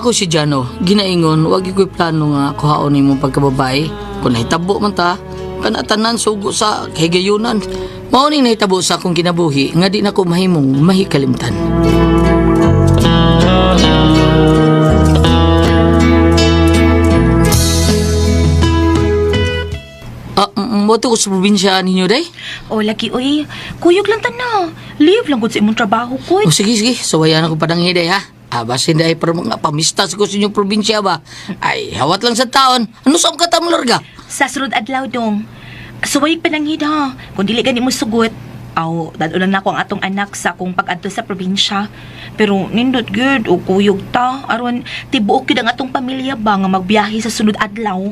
ako si Jano, ginaingon, wag ko'y plano nga kuhaon ni mong pagkababae. Kung nahitabo man ta, kanatanan sugo sa kahigayunan. Mao ni nahitabo sa akong kinabuhi, nga di na ko mahimong mahikalimtan. Moto ko sa probinsya ninyo, day? O, lagi, uy. Kuyog lang na. Leave lang ko sa imong trabaho, kuy. O sige, sawayan ako padang hiday, ha? Basin day para mga pamistas ko sa inyong probinsya ba? Ay, hawat lang sa taon. Ano sa kata mo, larga? Sa sunod adlaw dong. Suwayig pananghid ha. Kung dili gani mo sugot. Aw, dadulan na ko ang atong anak sa akong pag-adto sa probinsya. Pero nindot good o kuyog ta. Aron, tibuok yun ang atong pamilya ba nga magbiyahe sa sunod adlaw.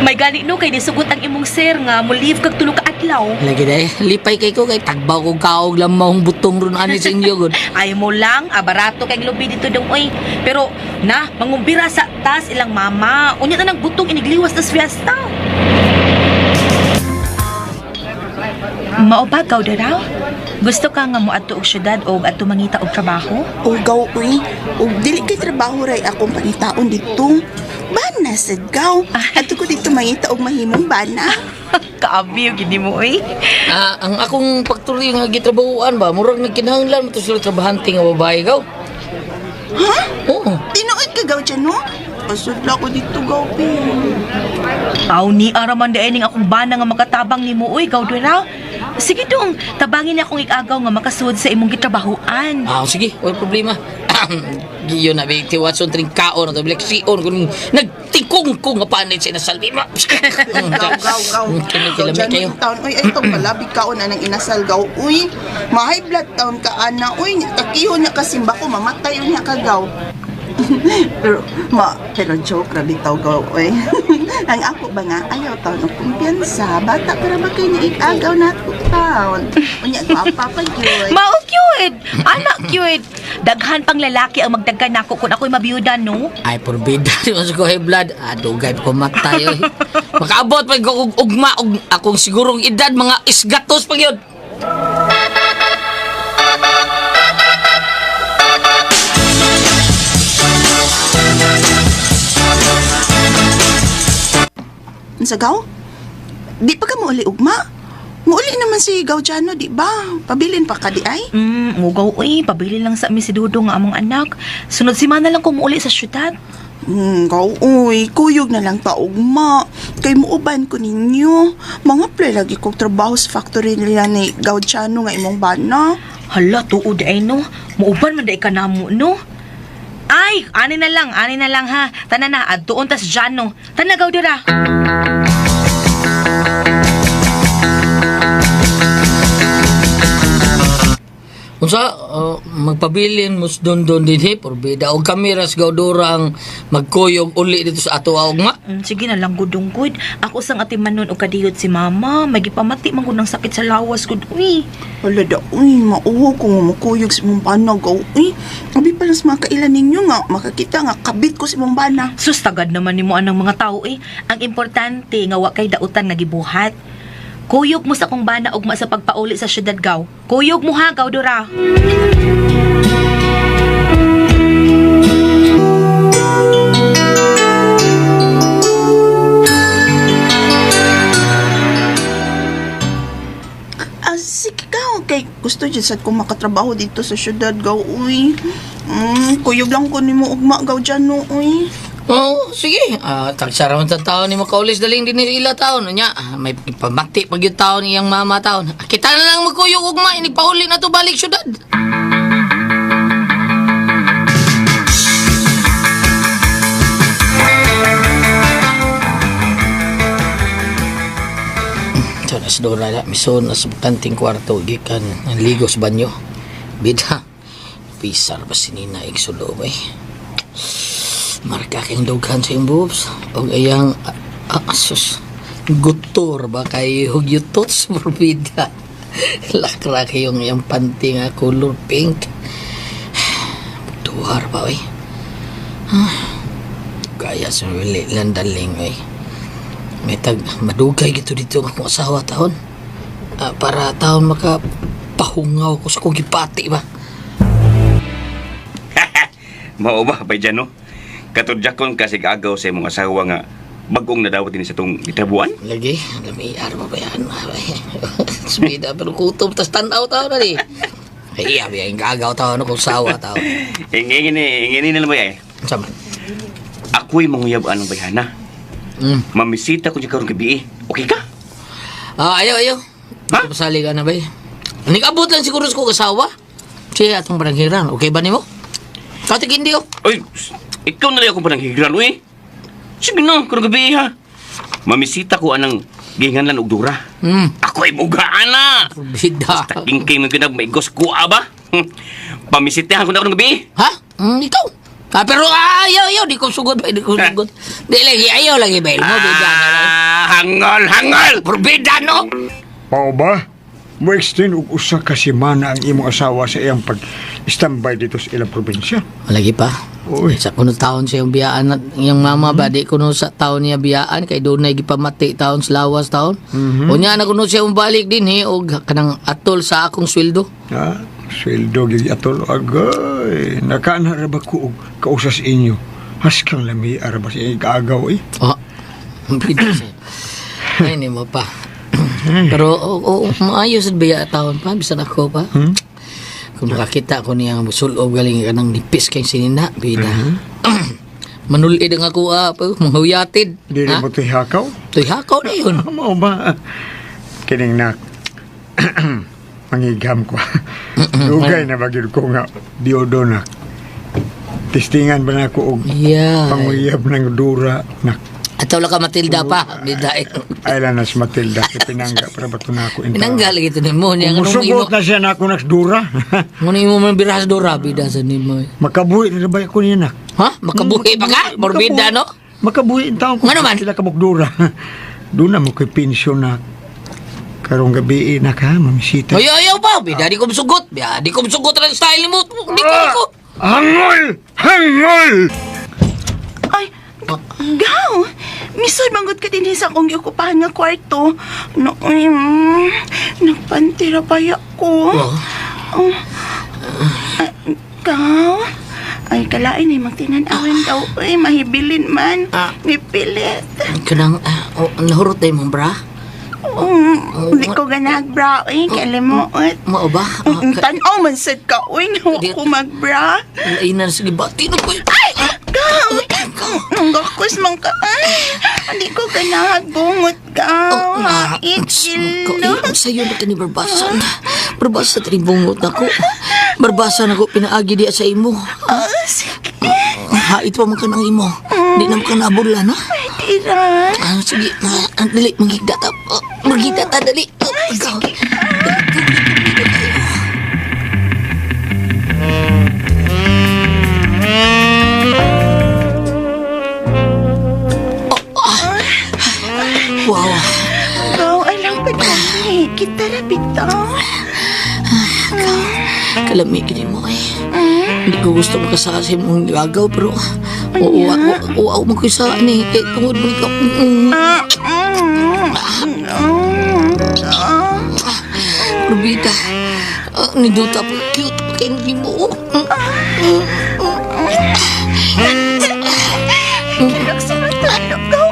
May gani no kay nisugot ang imong sir nga mo leave kag tulo ka adlaw. Lagi day, lipay kay ko kay tagbaw ko kaog lang mahong butong ron ani sa inyo gud. Ay mo lang, barato kay lubi dito dong oy. Pero na, mangumbira sa tas ilang mama. Unya na nang butong inigliwas tas fiesta. Mao ba gaw dara? Gusto ka nga mo adto og syudad o adto mangita og trabaho? O gaw, uy. O dili kay trabaho ray akong panitaon dito. Bana sa gaw. Ato ko dito mangita og mahimong bana. Kaabiyo gini mo oy. Ang akong pagtuloy nga gitrabahuan ba, murag nagkinahanglan mo to sila trabahante nga babae gaw. Ha? Oo. Tinuod ka gaw dyan, no? Pasudla ko dito gaw, Aw ni araman ning akong bana nga makatabang nimo oy gaw dira. Sige dong, tabangin akong ikagaw nga makasuod sa imong gitrabahuan. Sige, wala problema. Giyo na bigti Watson tring kaon at bleksiyon kung nagtikong ko nga panit sa inasalbi mo. Gaw. Gaw dyan yung taon. Uy, ay itong malabig kaon anang inasal gaw. Uy, ma-high blood taon ka, ana. Uy, takiho niya kasimba ko, mamatay niya ka gaw. pero joke ra bitaw gaw, uy. Ang ako ba nga, ayaw taon ng kumpiyansa. Bata para ba kayo niigagaw na taon? Unya, apa yun? Mao cute! Anak cute! Daghan pang lalaki ang magdaghan nako kung ako'y mabiyudan, no? Ay, porbida naman sa high blood. Dugay pa matay. Makaabot pa yung ugma. Akong sigurong edad, mga isgatos pa yun. Sa gaw? Di pa ka muuli ugma? Muuli naman si Gaw Jano, di ba? Pabilin pa ka di ay? Mugaw, uy, pabili lang sa amin si Dudong nga among anak. Sunod simana lang kumuuli sa syudad. Gaw, uy, kuyog na lang ta ugma. Kay muuban ko ninyo. Mga play lagi kong trabaho sa factory nila ni Gaw Jano nga imong bana. Hala, tuod ay no. Muuban man day ka na mo, no? Ay, ani na lang ha. Tana na, adtuon tas Jano. Tanagaw dira. Unsa, magpabilin mo don din porbida. O kamiras gaudurang magkuyog uli dito sa ato ugma. Sige na lang, gudong-gud. Ako sang ati manon o kadiyot si mama. Magipamati man gud ng sakit sa lawas, gud. Uy. Wala da, uy, mauho kung makuyog si mong bana, Gaw. Uy, abi pa lang sa mga kailan ninyo nga, makakita nga, kabit ko si mong bana. Sus, tagad naman ni mo anang mga tao eh. Ang importante nga wa kay dautan nga gibuhat. Kuyog mo sa kong bana ugma sa pagpauli sa syudad, Gaw. Kuyog mo ha, Gaw Dora. Sige Gaw, kay gusto dyan sa kung makatrabaho dito sa syudad, Gaw, uy. Kuyog lang ko ni mo ugma, Gaw Jano, uy. Sige. Tagsara man sa taon ni makaulis daling din ila taon. Nya, may pamati pag yung taon niyang mama taon. Kita na lang magkuyog ugma. Inigpauli na to balik syudad. So, nas Dora na. Mison, nas kanting kwarto. Gikan, ang ligo sa banyo. Bida. Pisar ba sinina igsulo ba marka kayong dughan sa yung boobs o ayang asus gutor ba kayo yutot sa morbida lakra kayong yung panty nga color pink buhar pa, oy. Kaya sa wili lang daling, oy. May madugay gito dito ang akong asawa taon. Para taon makapahungaw ko sa kong gipati ba? Mao ba pa dyan, no? Katudjakon kasi agaw sa imong asawa nga bagong nadawat din sa itong itabuan. Lagi, lamiyar pa ba yan? Sumida, pero kutom, tas tanaw tao na di. Ay, abi, ang gagaw tao na kung sawa tao. Ingin na lang ba eh? Sama. Ako'y manguyab anong bayhana. Mamisita ko siya karong gabi eh. Okay ka? Ayaw. Ha? Pasali ka na ba eh? Nag-abot lang siguro sa kong asawa. Siya atong baranghiran. Okay ba ni mo? Katik hindi oh. Ay, ikaw na lang akong pananghigiran, uy. Sige na, karong gabi ha. Mamisita ko anang ginganlan og dura. Ako'y bugaan na. Bida. Taking kay mo kinag maigos ko ba? Pamisitahan ko na karong gabi. Ha? Ikaw? Pero ayaw. Di ko sugod ba? Di lagi, ayaw lagi ba? Mo, bida na ba? Hangol! Bida no? Pao ba? Mo-extend og usa ka semana ang imong asawa sa iyang pag-standby dito sa ilang probinsya. Malagi pa. Uy. Sa kuno taon siya yung biyaan at yung mama ba di kuno sa taon niya biyaan kay doon na gipamati taon sa lawas taon. Unya na kuno siya balik din og kanang atol sa akong sweldo. Ha? Sweldo gigi atol agay. Nakaana ra ba ko og kausas inyo? Haskang lami ara ba siya kaagaw eh. Oh. Bida siya. Ay ni mo pa. Pero maayos at biya taon pa bisan ako pa. Kung makakita ko niya musulob galing ka ng nipis kay sinina bida. Manulid ang ako manghuyatid. Di rin mo tihakaw? Tihakaw na yun. Mao ba? Kining nak. Mangigam ko. Dugay na bagid ko nga diodo nak. Testingan ba na ako og Yeah. panguyab ng dura nak. Ataw lang ka Matilda pa. Bida eh. Ay lang nas Matilda pinangga para bato na ako. Pinanggal gitu ni mo niya. Musugot na siya na ako nagsdura. Ngunit mo man birahas dora bida sa ni mo. Makabuhi na ba ako niya nak? Ha? Makabuhi pa ka? Morbida no? Makabuhi ang taong ko. Nga naman? Sila kabukdura. Doon na mo ko'y pensyon na karong gabi na ka, mamisita. Ayaw pa. Bida di ko masugot. Bida di ko masugot ang style mo. Di ko. Hangol! Hangol! Ay, gaw! Misod manggot ka din sa akong giukupahan nga kwarto. Nagpantira pa ko. Gaw? Ay, kalain ay magtinanawin daw. Ay, mahibilin man. Nipilit. Kanang, nahurot tayo mo, bra? Di ko ganag bra. Ay, kalimuot. Mao ba? Tanaw man sad ka. Uy, nawa ko magbra. Lainan, sige ba? Tino ko. Ay! Gaw! Nanggakos man ka. Ay! Hindi ko ganag bungot gaw. Hait kilo. Sa'yo na ka ni Barbasan. Barbasa tani bungot na ko. Barbasa na ko pinaagi diya sa imo. Sige. Hait pa man ka ng imo. Di naman ka nabula na. Ay, tira. Sige, dali, magigda ta. Magigda ta, dali. Sige. Wow. Gaw, alam pa dali. Kita na bitaw. Kalami gini mo eh. Hindi ko gusto makasaka sa imong gagaw pero uwa mo ko sa ni kay tungod mo ikaw. Rubita. Niduta pa cute pa kayo ni mo. Nagsamatalo gaw.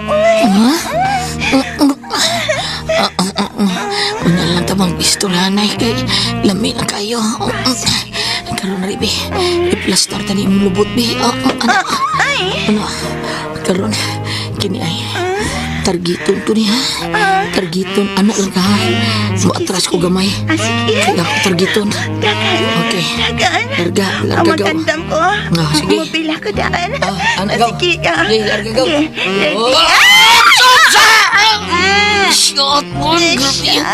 Una lang tamang pistolanay kay lami na kayo. Karon na ribi. I-plaster tani imong lubot bi. Ano? Karon kini ay targiton to ni ha. Targiton anak lang ka ha. Maatras ko gamay. Sige. Kaya ako targiton. Okay. Larga gaw. Magandam ko. Sige. Mapila ko daan. Anak gaw. Sige ka. Sige, larga gaw. Shot mo, grabe yun.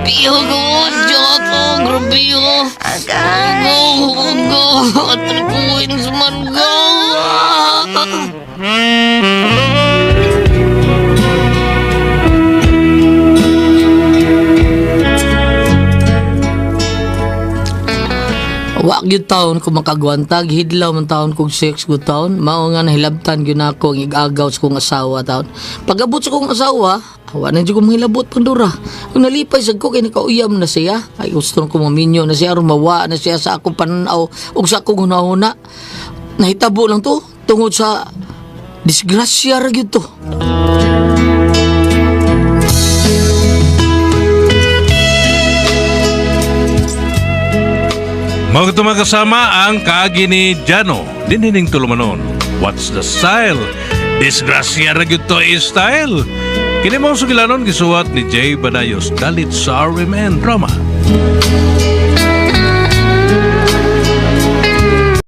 Biyo ko, shot mo, grabe yun. Go. At nagpuin sa mangga. Wa gyud taon ko makagwanta, gihidlaw man taon kog sex go taon. Mao nga nahilabtan gyud nako ang igagaw sa kong asawa taon. Pag-abot sa kong asawa, wa na gyud ko mahilabot pandura. Kung nalipay sad ko kay nakauyam na siya, ay gusto ko maminyo na siya aron mawa na siya sa akong pananaw ug sa akong hunahuna. Nahitabo lang to tungod sa disgrasya ra gyud to. Mga kasama ang kaagi ni Jano, dinhining tulumanon. What's the style? Disgrasya ra gyud to style. Kini mo sugilanon gisuwat ni Jay Badayos, dalit sa RMN Drama.